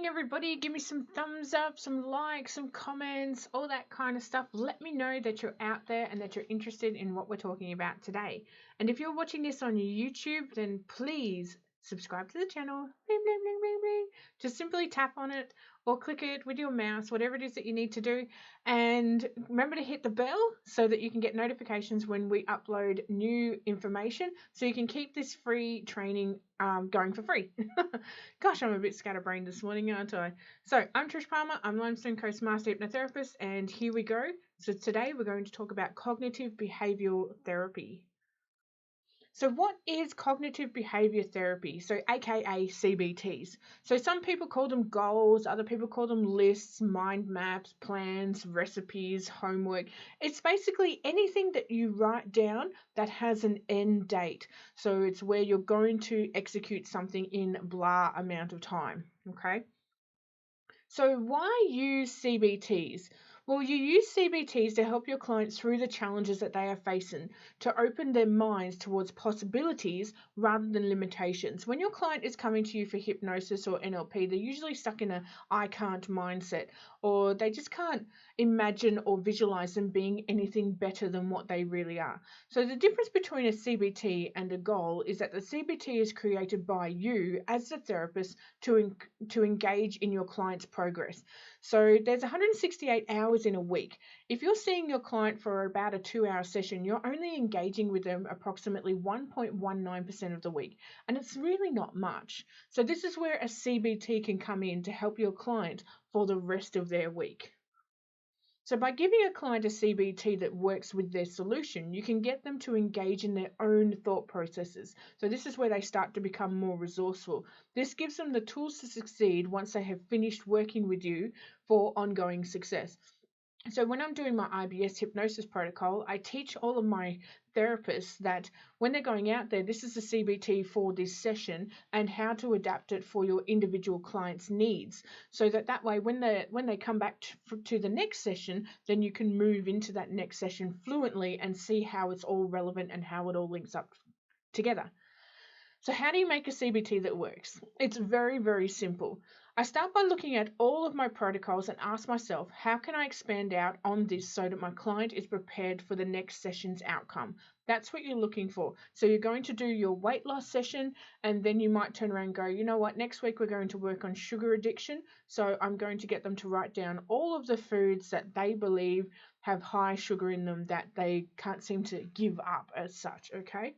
morning, everybody. Give me some thumbs up, some likes, some comments, all that kind of stuff. Let me know that you're out there and that you're interested in what we're talking about today. And if you're watching this on YouTube, then please subscribe to the channel. Bling, bling, bling, bling, bling. Just simply tap on it or click it with your mouse, whatever it is that you need to do. And remember to hit the bell so that you can get notifications when we upload new information, so you can keep this free training going for free. Gosh, I'm a bit scatterbrained this morning, aren't I? So I'm Trish Palmer. I'm Limestone Coast Master Hypnotherapist, and here we go. So today we're going to talk about cognitive behavioral therapy. So what is cognitive behavior therapy? So aka CBTs. So some people call them goals, other people call them lists, mind maps, plans, recipes, homework. It's basically anything that you write down that has an end date. So it's where you're going to execute something in blah amount of time, okay? So why use CBTs? Well, you use CBTs to help your clients through the challenges that they are facing, to open their minds towards possibilities rather than limitations. When your client is coming to you for hypnosis or NLP, they're usually stuck in a I can't mindset, or they just can't imagine or visualize them being anything better than what they really are. So the difference between a CBT and a goal is that the CBT is created by you as the therapist to engage in your client's progress. So there's 168 hours in a week. If you're seeing your client for about a 2-hour session, you're only engaging with them approximately 1.19% of the week, and it's really not much. So this is where a CBT can come in to help your client for the rest of their week. So by giving a client a CBT that works with their solution, you can get them to engage in their own thought processes. So this is where they start to become more resourceful. This gives them the tools to succeed once they have finished working with you for ongoing success. So when I'm doing my IBS hypnosis protocol, I teach all of my therapists that when they're going out there, this is the CBT for this session and how to adapt it for your individual client's needs. So that way, when they come back to the next session, then you can move into that next session fluently and see how it's all relevant and how it all links up together. So how do you make a CBT that works? It's very, very simple. I start by looking at all of my protocols and ask myself, how can I expand out on this so that my client is prepared for the next session's outcome? That's what you're looking for. So you're going to do your weight loss session, and then you might turn around and go, you know what, next week we're going to work on sugar addiction. So I'm going to get them to write down all of the foods that they believe have high sugar in them that they can't seem to give up as such, okay?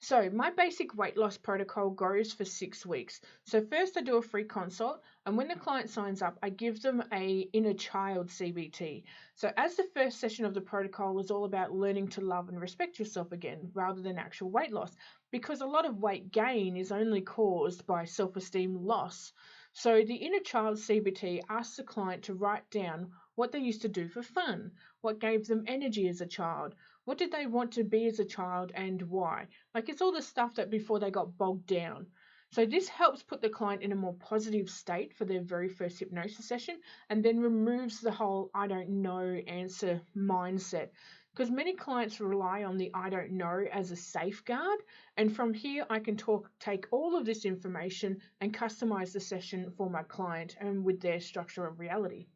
So my basic weight loss protocol goes for 6 weeks. So first I do a free consult, and when the client signs up, I give them a inner child CBT. So as the first session of the protocol is all about learning to love and respect yourself again, rather than actual weight loss, because a lot of weight gain is only caused by self-esteem loss. So the inner child CBT asks the client to write down what they used to do for fun, what gave them energy as a child, what did they want to be as a child, and why. Like, it's all the stuff that before they got bogged down. So this helps put the client in a more positive state for their very first hypnosis session, and then removes the whole I don't know answer mindset. Because many clients rely on the I don't know as a safeguard, and from here I can take all of this information and customize the session for my client and with their structure of reality.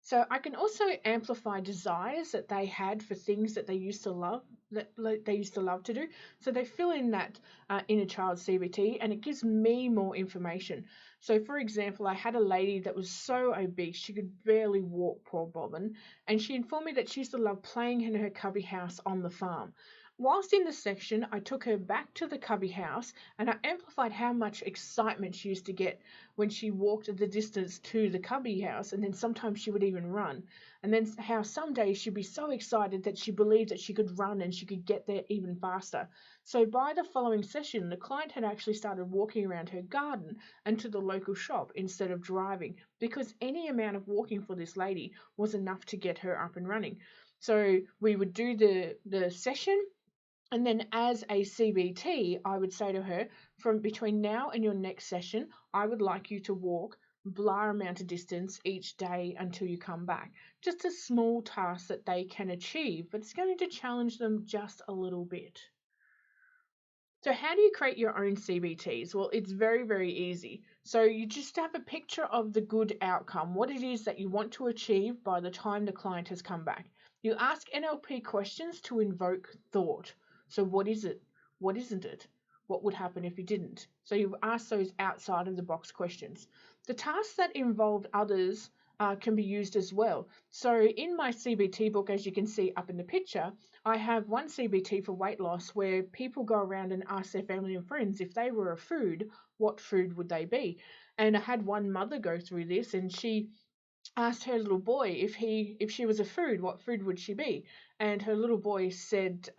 So I can also amplify desires that they had for things that they used to love, that they used to love to do. So they fill in that inner child CBT, and it gives me more information. So for example, I had a lady that was so obese she could barely walk, poor Bobbin, and she informed me that she used to love playing in her cubby house on the farm. Whilst in the section, I took her back to the cubby house and I amplified how much excitement she used to get when she walked the distance to the cubby house, and then sometimes she would even run. And then how some days she'd be so excited that she believed that she could run and she could get there even faster. So by the following session, the client had actually started walking around her garden and to the local shop instead of driving, because any amount of walking for this lady was enough to get her up and running. So we would do the session, and then as a CBT, I would say to her, from between now and your next session, I would like you to walk blah amount of distance each day until you come back. Just a small task that they can achieve, but it's going to challenge them just a little bit. So how do you create your own CBTs? Well, it's very, very easy. So you just have a picture of the good outcome, what it is that you want to achieve by the time the client has come back. You ask NLP questions to invoke thought. So what is it? What isn't it? What would happen if you didn't? So you ask those outside of the box questions. The tasks that involve others can be used as well. So in my CBT book, as you can see up in the picture, I have one CBT for weight loss where people go around and ask their family and friends if they were a food, what food would they be? And I had one mother go through this, and she asked her little boy if she was a food, what food would she be? And her little boy said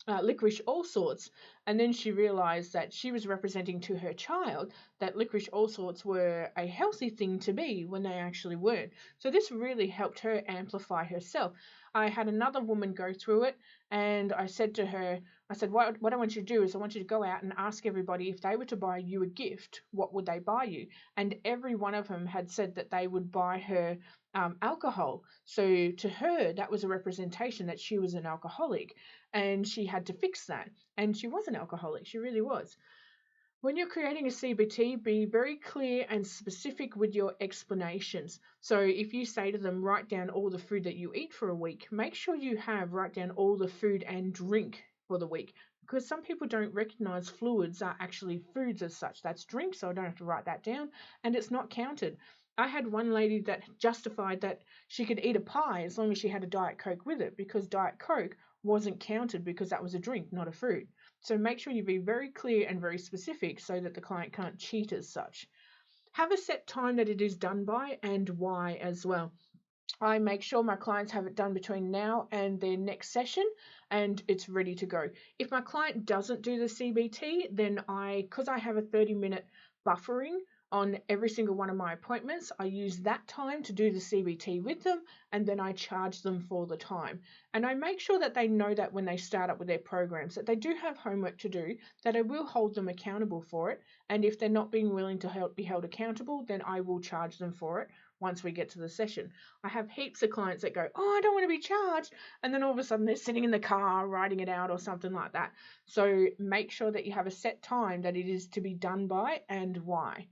licorice all sorts. And then she realized that she was representing to her child that licorice all sorts were a healthy thing to be when they actually weren't. So this really helped her amplify herself. I had another woman go through it, and I said to her, I said, what I want you to do is I want you to go out and ask everybody if they were to buy you a gift, what would they buy you? And every one of them had said that they would buy her alcohol. So to her, that was a representation that she was an alcoholic, and she had to fix that. And she was an alcoholic, she really was. When you're creating a CBT, be very clear and specific with your explanations. So if you say to them, write down all the food that you eat for a week, make sure you write down all the food and drink for the week, because some people don't recognize fluids are actually foods as such. That's drink, so I don't have to write that down, and it's not counted. I had one lady that justified that she could eat a pie as long as she had a Diet Coke with it, because Diet Coke wasn't counted because that was a drink, not a food. So make sure you be very clear and very specific so that the client can't cheat as such. Have a set time that it is done by and why as well. I make sure my clients have it done between now and their next session, and it's ready to go. If my client doesn't do the CBT, then because I have a 30-minute buffering on every single one of my appointments, I use that time to do the CBT with them, and then I charge them for the time. And I make sure that they know that when they start up with their programs, that they do have homework to do, that I will hold them accountable for it. And if they're not being willing to be held accountable, then I will charge them for it once we get to the session. I have heaps of clients that go, oh, I don't want to be charged. And then all of a sudden they're sitting in the car writing it out or something like that. So make sure that you have a set time that it is to be done by and why.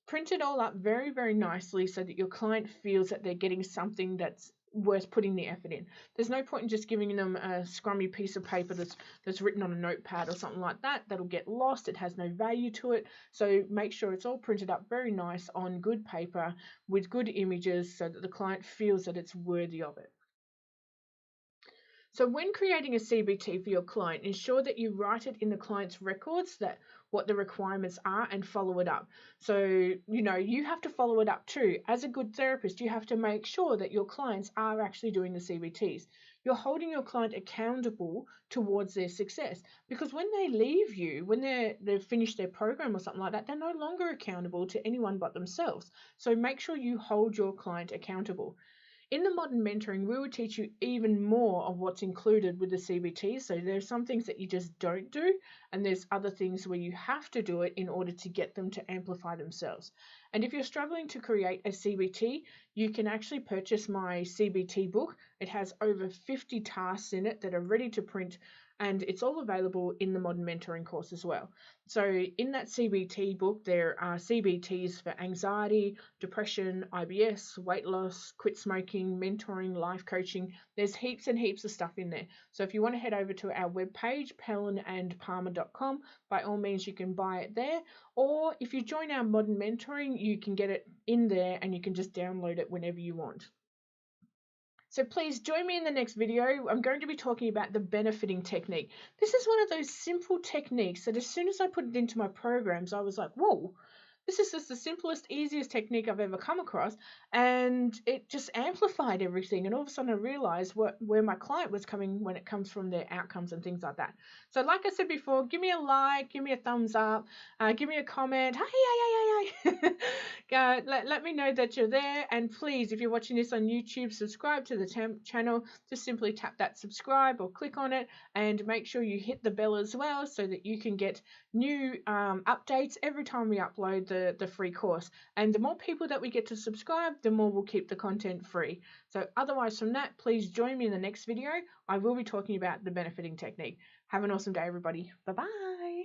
Print it all up very, very nicely so that your client feels that they're getting something that's worth putting the effort in. There's no point in just giving them a scrummy piece of paper that's written on a notepad or something like that. That'll get lost. It has no value to it. So make sure it's all printed up very nice on good paper with good images so that the client feels that it's worthy of it. So when creating a CBT for your client, ensure that you write it in the client's records that what the requirements are and follow it up. So, you have to follow it up too. As a good therapist, you have to make sure that your clients are actually doing the CBTs. You're holding your client accountable towards their success, because when they leave you, when they've finished their program or something like that, they're no longer accountable to anyone but themselves. So make sure you hold your client accountable. In the modern mentoring, we will teach you even more of what's included with the CBT. So there's some things that you just don't do, and there's other things where you have to do it in order to get them to amplify themselves. And if you're struggling to create a CBT, you can actually purchase my CBT book. It has over 50 tasks in it that are ready to print, and it's all available in the Modern Mentoring course as well. So in that CBT book, there are CBTs for anxiety, depression, IBS, weight loss, quit smoking, mentoring, life coaching. There's heaps and heaps of stuff in there. So if you want to head over to our webpage, pellenandpalmer.com, by all means you can buy it there. Or if you join our Modern Mentoring, you can get it in there and you can just download it whenever you want. So please join me in the next video. I'm going to be talking about the benefiting technique. This is one of those simple techniques that as soon as I put it into my programs, I was like, whoa, this is just the simplest, easiest technique I've ever come across. And it just amplified everything. And all of a sudden I realized where my client was coming when it comes from their outcomes and things like that. So like I said before, give me a like, give me a thumbs up, give me a comment. Hey. Let me know that you're there. And please, if you're watching this on YouTube, subscribe to the channel. Just simply tap that subscribe or click on it, and make sure you hit the bell as well so that you can get new updates every time we upload the free course. And the more people that we get to subscribe, the more we'll keep the content free. So otherwise from that, please join me in the next video. I will be talking about the benefiting technique. Have an awesome day, everybody. Bye-bye.